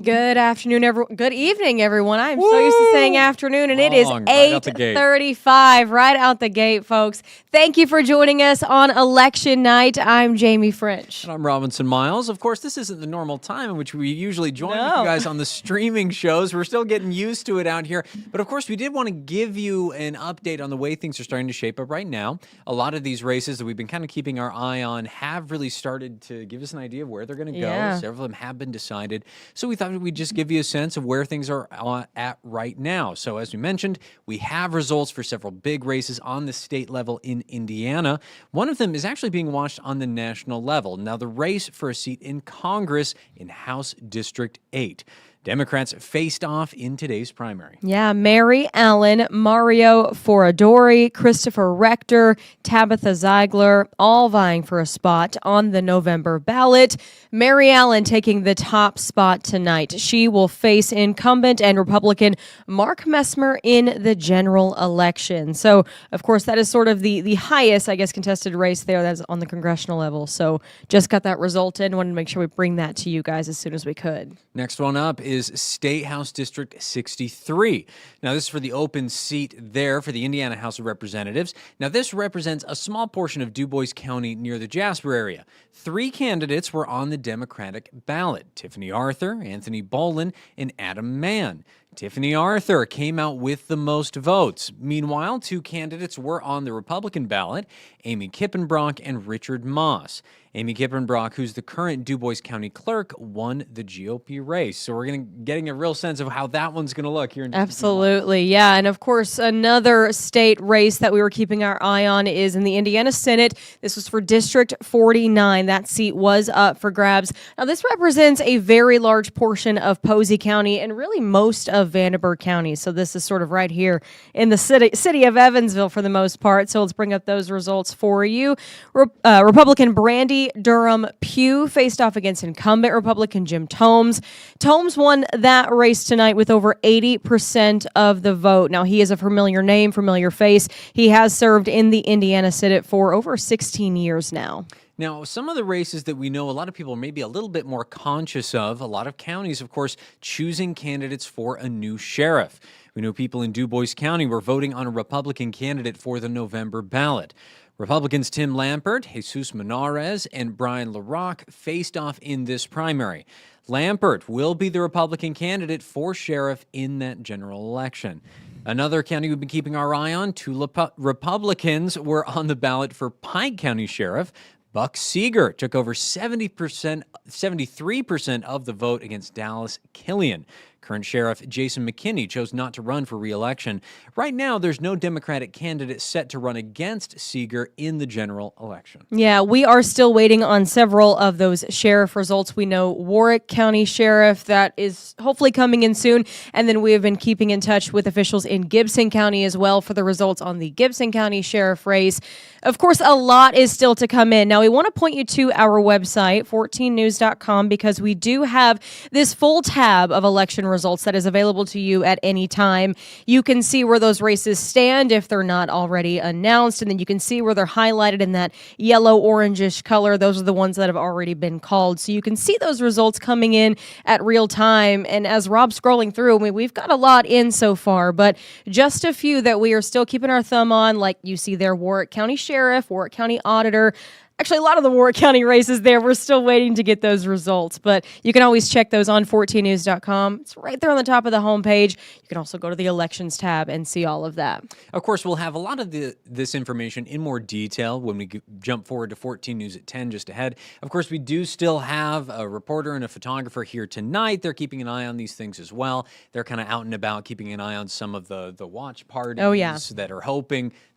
Good afternoon, everyone. Good evening, everyone. I'm so used to saying afternoon, and it is Wrong. Right out the gate. 8:35, right out the gate, folks. Thank you for joining us on election night. I'm Jamie French. And I'm Robinson Miles. Of course, this isn't the normal time in which we usually join with No. you guys on the streaming shows. We're still getting used to it out here. But of course, we did want to give you an update on the way things are starting to shape up right now. A lot of these races that we've been kind of keeping our eye on have really started to give us an idea of where they're going to go. Yeah. Several of them have been decided. So we thought we'd just give you a sense of where things are at right now. So as we mentioned, we have results for several big races on the state level in Indiana. One of them is actually being watched on the national level. Now, the race for a seat in Congress in House District 8. Democrats faced off in today's primary. Yeah, Mary Allen, Mario Foradori, Christopher Rector, Tabitha Ziegler, all vying for a spot on the November ballot. Mary Allen taking the top spot tonight. She will face incumbent and Republican Mark Messmer in the general election. So, of course, that is sort of the highest, I guess, contested race there that's on the congressional level. So just got that result in. Wanted to make sure we bring that to you guys as soon as we could. Next one up is State House District 63. Now, this is for the open seat there for the Indiana House of Representatives. Now, this represents a small portion of DuBois County near the Jasper area. 3 candidates were on the Democratic ballot: Tiffany Arthur, Anthony Bolin, and Adam Mann. Tiffany Arthur came out with the most votes. Meanwhile, 2 candidates were on the Republican ballot: Amy Kippenbrock and Richard Moss. Amy Kippenbrock, who's the current DuBois County clerk, won the GOP race. So we're getting a real sense of how that one's going to look here in just a few months. Absolutely, yeah. And of course, another state race that we were keeping our eye on is in the Indiana Senate. This was for District 49. That seat was up for grabs. Now, this represents a very large portion of Posey County and really most of Vanderburgh County. So this is sort of right here in the city of Evansville for the most part. So let's bring up those results for you. Republican Brandy Durham Pugh faced off against incumbent Republican Jim Tomes. Tomes won that race tonight with over 80% of the vote. Now, he is a familiar name, familiar face. He has served in the Indiana Senate for over 16 years now. Now, some of the races that we know a lot of people are maybe a little bit more conscious of, a lot of counties, of course, choosing candidates for a new sheriff. We know people in DuBois County were voting on a Republican candidate for the November ballot. Republicans Tim Lampert, Jesus Menares, and Brian LaRocque faced off in this primary. Lampert will be the Republican candidate for sheriff in that general election. Another county we've been keeping our eye on, 2 Republicans were on the ballot for Pike County Sheriff. Buck Seeger took over 73% of the vote against Dallas Killian. Current Sheriff Jason McKinney chose not to run for re-election. Right now, there's no Democratic candidate set to run against Seeger in the general election. Yeah, we are still waiting on several of those sheriff results. We know Warwick County Sheriff, that is hopefully coming in soon. And then we have been keeping in touch with officials in Gibson County as well for the results on the Gibson County Sheriff race. Of course, a lot is still to come in. Now, we want to point you to our website, 14news.com, because we do have this full tab of election results that is available to you at any time. You can see where those races stand if they're not already announced, and then you can see where they're highlighted in that yellow-orangish color. Those are the ones that have already been called. So you can see those results coming in at real time. And as Rob's scrolling through, we've got a lot in so far, but just a few that we are still keeping our thumb on, like you see there, Warwick County Sheriff, Warwick County Auditor. Actually, a lot of the Warwick County races there, we're still waiting to get those results, but you can always check those on 14news.com. It's right there on the top of the homepage. You can also go to the elections tab and see all of that. Of course, we'll have a lot of this information in more detail when we jump forward to 14 News at 10 just ahead. Of course, we do still have a reporter and a photographer here tonight. They're keeping an eye on these things as well. They're kind of out and about, keeping an eye on some of the watch parties that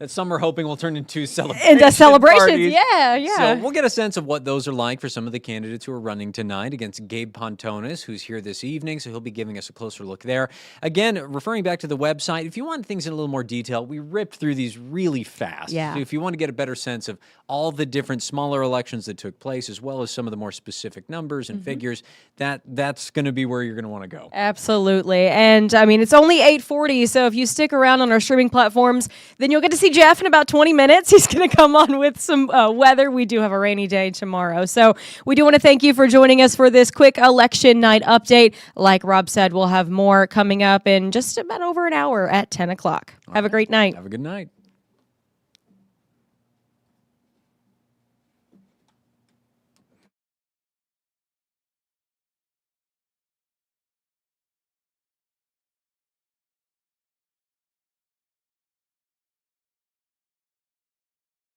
some are hoping will turn into celebrations. Celebrations, yeah. So we'll get a sense of what those are like for some of the candidates who are running tonight against Gabe Pontonis, who's here this evening, so he'll be giving us a closer look there. Again, referring back to the website, if you want things in a little more detail, we ripped through these really fast. Yeah. So if you want to get a better sense of all the different smaller elections that took place, as well as some of the more specific numbers and figures, that's going to be where you're going to want to go. Absolutely. And it's only 8:40, so if you stick around on our streaming platforms, then you'll get to see Jeff in about 20 minutes. He's going to come on with some weather. we do have a rainy day tomorrow. So we do want to thank you for joining us for this quick election night update. Like Rob said, we'll have more coming up in just about over an hour at 10 o'clock. Have a great night. Have a good night.